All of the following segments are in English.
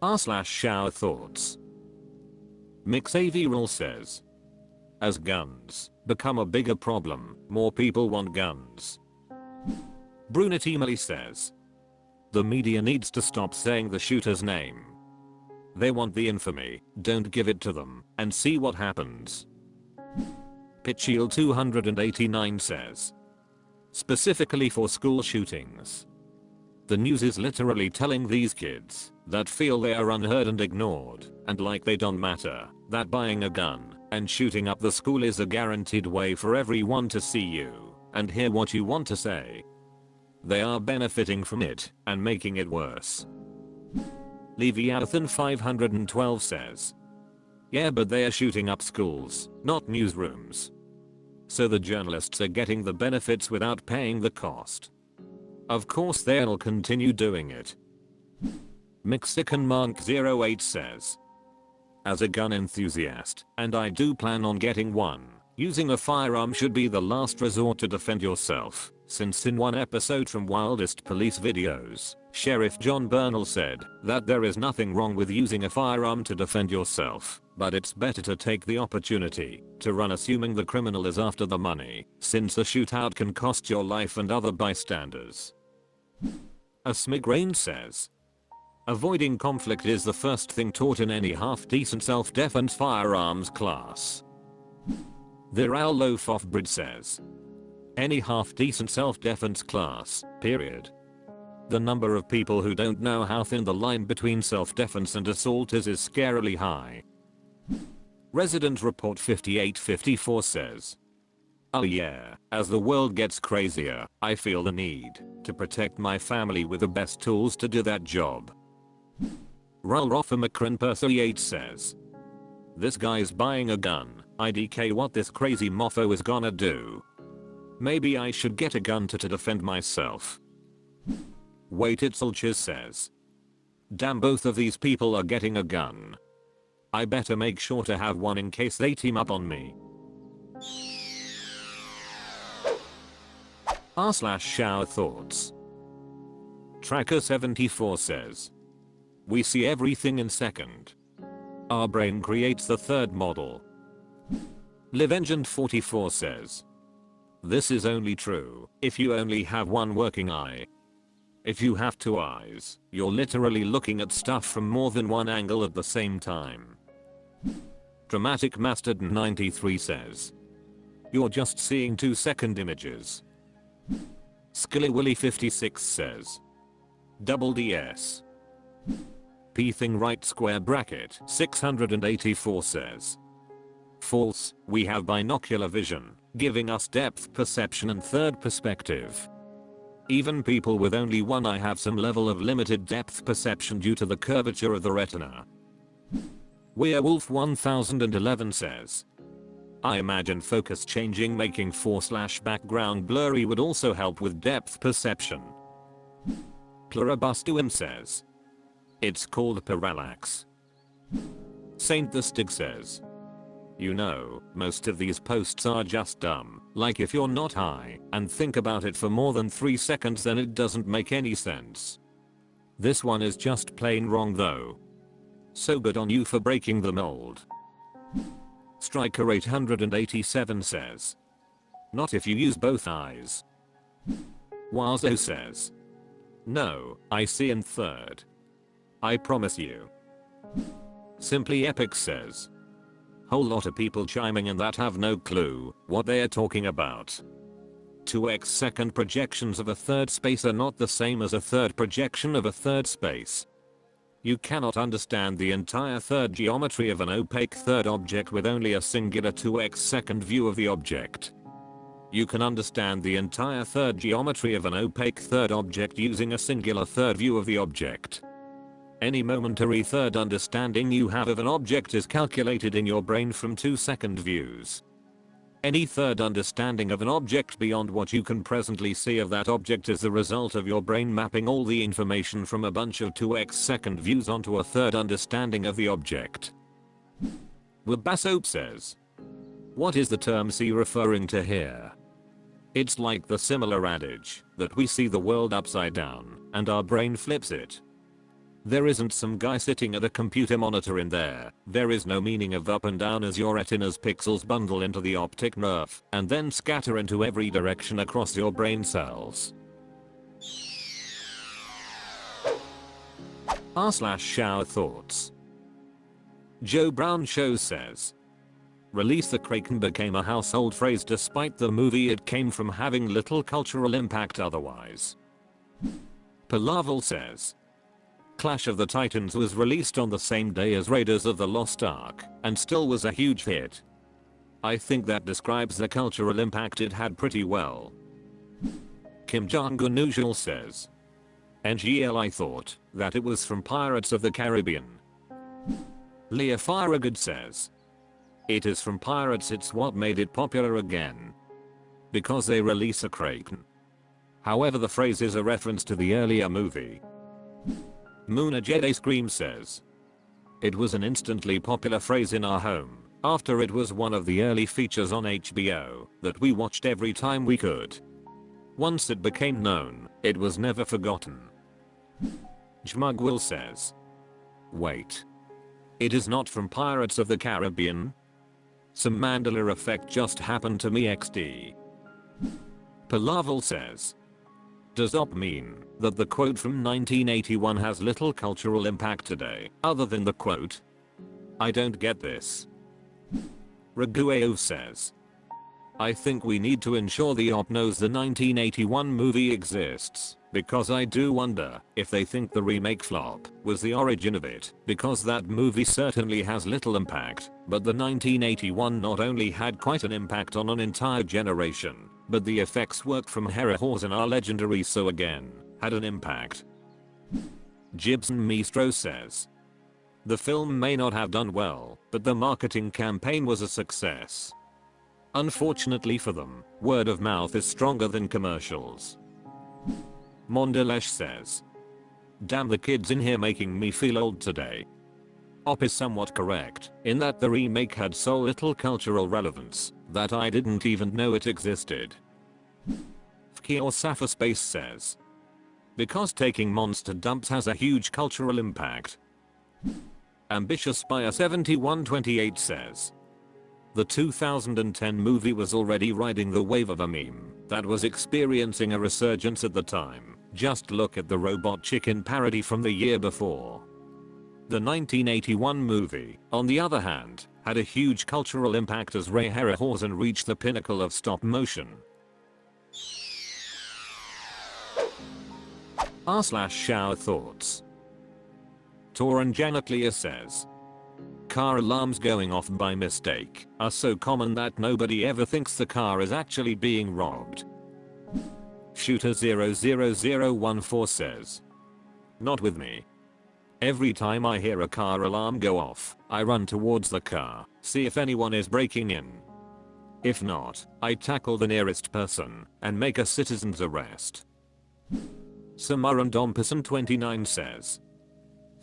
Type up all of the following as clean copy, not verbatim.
r/showerthoughts. Mixaviral says, as guns become a bigger problem, more people want guns. Brunette Emily says, the media needs to stop saying the shooter's name. They want the infamy, don't give it to them, and see what happens. Pitchiel 289 says, specifically for school shootings. The news is literally telling these kids that feel they are unheard and ignored, and like they don't matter, that buying a gun and shooting up the school is a guaranteed way for everyone to see you and hear what you want to say. They are benefiting from it and making it worse. Leviathan 512 says, yeah, but they are shooting up schools, not newsrooms. So the journalists are getting the benefits without paying the cost. Of course they'll continue doing it. Mexican Monk 08 says, as a gun enthusiast, and I do plan on getting one, using a firearm should be the last resort to defend yourself, since in one episode from Wildest Police Videos, Sheriff John Bernal said that there is nothing wrong with using a firearm to defend yourself, but it's better to take the opportunity to run assuming the criminal is after the money, since a shootout can cost your life and other bystanders. A Smigraine says, avoiding conflict is the first thing taught in any half-decent self-defense firearms class. The Raoul Loaf Off-Brid says, any half-decent self-defense class, period. The number of people who don't know how thin the line between self-defense and assault is scarily high. Resident Report 5854 says, oh yeah, as the world gets crazier, I feel the need to protect my family with the best tools to do that job. Ralph Macron per 38 says, this guy's buying a gun, IDK what this crazy mofo is gonna do. Maybe I should get a gun to defend myself. Weighted Soldier says, damn, both of these people are getting a gun. I better make sure to have one in case they team up on me. r/showerthoughts. Tracker 74 says, we see everything in second. Our brain creates the third model. LiveEngine 44 says, this is only true if you only have one working eye. If you have two eyes, you're literally looking at stuff from more than one angle at the same time. Dramatic Mastodon 93 says, you're just seeing 2-second images. Skilly Willy 56 says, double DS. P-Thing right square bracket 684 says, false, we have binocular vision, giving us depth perception and third perspective. Even people with only one eye have some level of limited depth perception due to the curvature of the retina. Werewolf 1011 says, I imagine focus changing making fore/background blurry would also help with depth perception. Pluribustuum says, it's called parallax. Saint the Stig says, you know, most of these posts are just dumb, like if you're not high and think about it for more than 3 seconds then it doesn't make any sense. This one is just plain wrong though. So good on you for breaking the mold. Striker 887 says, not if you use both eyes. Wazo says, no, I see in third. I promise you. Simply Epic says, whole lot of people chiming in that have no clue what they are talking about. 2x second projections of a third space are not the same as a third projection of a third space. You cannot understand the entire third geometry of an opaque third object with only a singular 2x second view of the object. You can understand the entire third geometry of an opaque third object using a singular third view of the object. Any momentary third understanding you have of an object is calculated in your brain from 2-second views. Any third understanding of an object beyond what you can presently see of that object is the result of your brain mapping all the information from a bunch of 2x second views onto a third understanding of the object. Wabasoap says, what is the term C referring to here? It's like the similar adage that we see the world upside down and our brain flips it. There isn't some guy sitting at a computer monitor in there. There is no meaning of up and down as your retina's pixels bundle into the optic nerve and then scatter into every direction across your brain cells. r/showerthoughts. Joe Brown Show says, "Release the Kraken became a household phrase despite the movie it came from having little cultural impact otherwise." Palaval says, "Clash of the Titans was released on the same day as Raiders of the Lost Ark and still was a huge hit. I think that describes the cultural impact it had pretty well." Kim Jong-un says, "NGL I thought that it was from Pirates of the Caribbean." Leah Firegood says, "It is from Pirates, it's what made it popular again. Because they release a Kraken. However, the phrase is a reference to the earlier movie." Moona Jedi Scream says, "It was an instantly popular phrase in our home after it was one of the early features on HBO that we watched every time we could. Once it became known, it was never forgotten." Jmugwil says, "Wait. It is not from Pirates of the Caribbean? Some Mandela effect just happened to me XD." Palaval says, "Does op mean that the quote from 1981 has little cultural impact today, other than the quote? I don't get this." Ragueo says, "I think we need to ensure the op knows the 1981 movie exists, because I do wonder if they think the remake flop was the origin of it, because that movie certainly has little impact, but the 1981 not only had quite an impact on an entire generation, but the effects worked from Harryhausen are legendary, so again, had an impact." Gibson Mistro says, "The film may not have done well, but the marketing campaign was a success. Unfortunately for them, word of mouth is stronger than commercials." Mondelesh says, "Damn, the kids in here making me feel old today." Op is somewhat correct in that the remake had so little cultural relevance that I didn't even know it existed. Fkior Space says, "Because taking monster dumps has a huge cultural impact." Ambitious Buyer 7128 says, "The 2010 movie was already riding the wave of a meme that was experiencing a resurgence at the time. Just look at the Robot Chicken parody from the year before." The 1981 movie, on the other hand, had a huge cultural impact as Ray Harryhausen reached the pinnacle of stop motion. r/showerthoughts. Toran Janatlia says, "Car alarms going off by mistake are so common that nobody ever thinks the car is actually being robbed." Shooter 00014 says, "Not with me. Every time I hear a car alarm go off, I run towards the car, see if anyone is breaking in. If not, I tackle the nearest person and make a citizen's arrest." Samaran Domperson 29 says,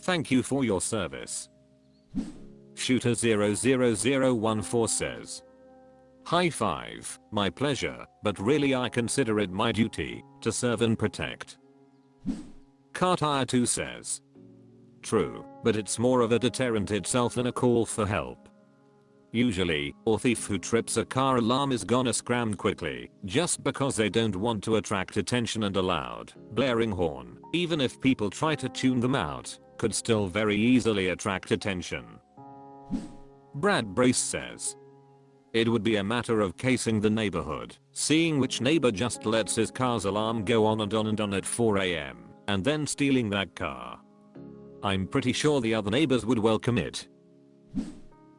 "Thank you for your service." Shooter 00014 says, "High five, my pleasure, but really I consider it my duty to serve and protect." Cartire 2 says, "True, but it's more of a deterrent itself than a call for help. Usually, a thief who trips a car alarm is gonna scram quickly, just because they don't want to attract attention, and a loud, blaring horn, even if people try to tune them out, could still very easily attract attention." Brad Brace says, "It would be a matter of casing the neighborhood, seeing which neighbor just lets his car's alarm go on and on and on at 4 AM, and then stealing that car. I'm pretty sure the other neighbors would welcome it."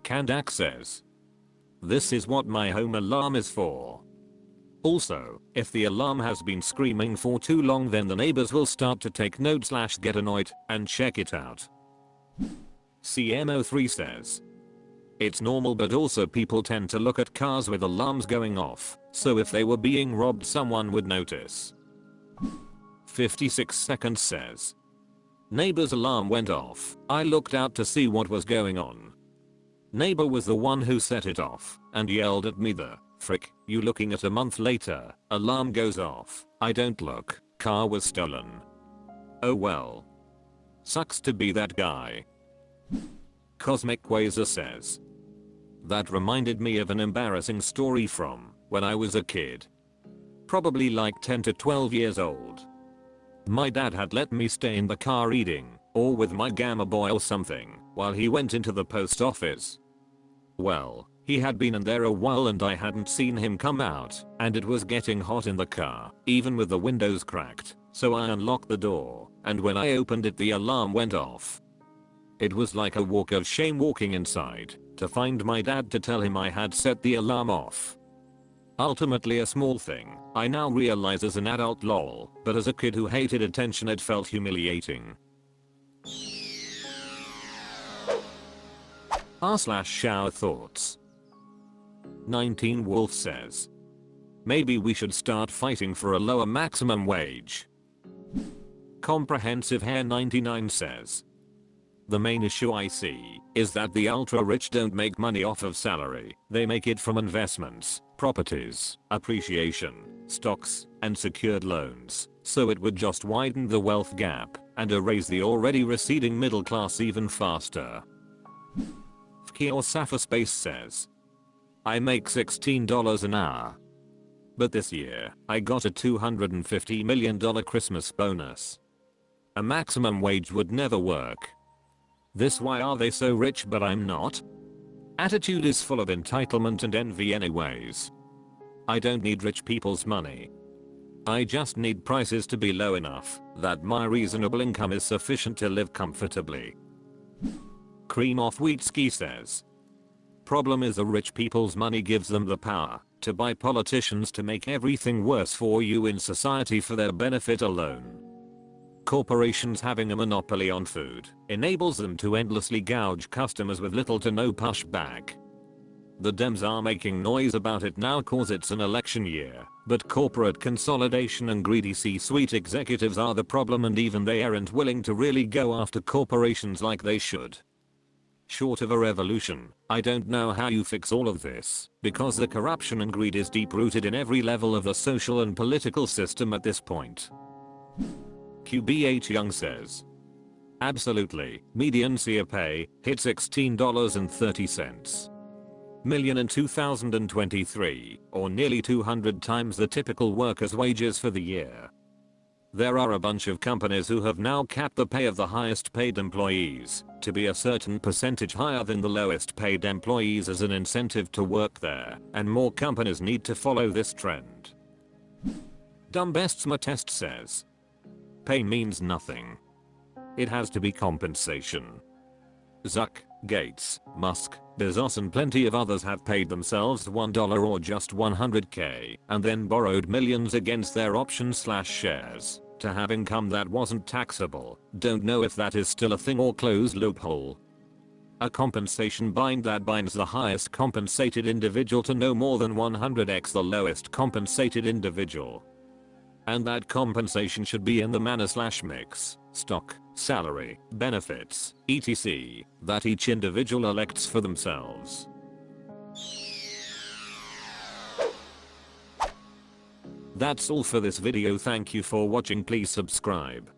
Kandak says, "This is what my home alarm is for. Also, if the alarm has been screaming for too long, then the neighbors will start to take note / get annoyed and check it out." CMO3 says, "It's normal, but also people tend to look at cars with alarms going off, so if they were being robbed someone would notice." 56 seconds says, "Neighbor's alarm went off. I looked out to see what was going on. Neighbor was the one who set it off and yelled at me, 'The frick, you looking at?' A month later, alarm goes off. I don't look. Car was stolen. Oh well." Sucks to be that guy. Cosmic Quasar says, that reminded me of an embarrassing story from when I was a kid. Probably like 10 to 12 years old. My dad had let me stay in the car eating, or with my Gamma Boy or something, while he went into the post office. Well, he had been in there a while and I hadn't seen him come out, and it was getting hot in the car, even with the windows cracked, so I unlocked the door, and when I opened it the alarm went off. It was like a walk of shame walking inside, to find my dad to tell him I had set the alarm off. Ultimately a small thing, I now realize as an adult lol, but as a kid who hated attention it felt humiliating. r/Showerthoughts 19 Wolf says, maybe we should start fighting for a lower maximum wage. Comprehensive Hair 99 says, the main issue I see is that the ultra rich don't make money off of salary, they make it from investments, properties, appreciation, stocks, and secured loans, so it would just widen the wealth gap and erase the already receding middle class even faster. Fkior Space says, I make $16 an hour. But this year, I got a $250 million Christmas bonus. A maximum wage would never work. This why are they so rich but I'm not? Attitude is full of entitlement and envy anyways. I don't need rich people's money. I just need prices to be low enough that my reasonable income is sufficient to live comfortably. Cream Off Wheatski says, problem is the rich people's money gives them the power to buy politicians to make everything worse for you in society for their benefit alone. Corporations having a monopoly on food enables them to endlessly gouge customers with little to no pushback. The Dems are making noise about it now cause it's an election year, but corporate consolidation and greedy C-suite executives are the problem and even they aren't willing to really go after corporations like they should. Short of a revolution, I don't know how you fix all of this, because the corruption and greed is deep rooted in every level of the social and political system at this point. QBH Young says, absolutely, median SEER pay hit $16.30 million in 2023, or nearly 200 times the typical worker's wages for the year. There are a bunch of companies who have now capped the pay of the highest paid employees to be a certain percentage higher than the lowest paid employees as an incentive to work there, and more companies need to follow this trend. Dumbestsma Test says, pay means nothing. It has to be compensation. Zuck, Gates, Musk, Bezos and plenty of others have paid themselves $1 or just $100k and then borrowed millions against their options/shares to have income that wasn't taxable. Don't know if that is still a thing or closed loophole. A compensation bind that binds the highest compensated individual to no more than 100x the lowest compensated individual. And that compensation should be in the manner/mix, stock, salary, benefits, etc. that each individual elects for themselves. That's all for this video. Thank you for watching. Please subscribe.